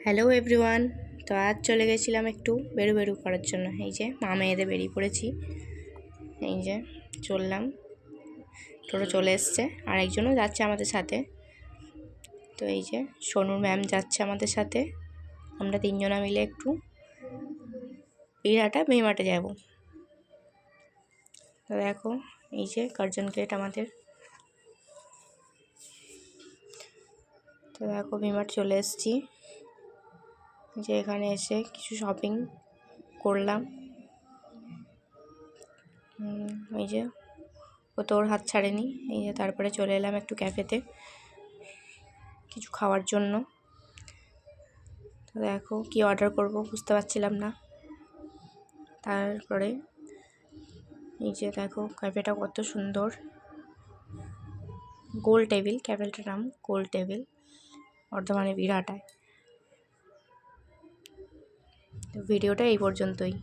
Hello everyone. তো আজ চলে গেছিলাম একটু বেরু করার জন্য। এই যে মা মেয়েদের বেরিয়ে পড়েছি। এই যে চললাম, টোটো চলে এসছে, আর একজনও যাচ্ছে আমাদের সাথে। তো এই যে সোনুর ম্যাম যাচ্ছে আমাদের সাথে। আমরা তিনজনা মিলে একটু বিরাটা মেমাটে যাব। তো দেখো এই যে কার্জন গেট আমাদের। তো দেখো ভিমার্ট চলে এসেছি। যে এখানে এসে কিছু শপিং করলাম। এই যে ও তো ওর হাত ছাড়েনি। এই যে তারপরে চলে এলাম একটু ক্যাফেতে কিছু খাওয়ার জন্য। তো দেখো কি অর্ডার করব বুঝতে পারছিলাম না। তারপরে এই যে দেখো ক্যাফেটা কত সুন্দর, গোল টেবিল, ক্যাফেটার নাম গোল টেবিল, বর্ধমানে বিরাটায়। তো ভিডিওটা এই পর্যন্তই।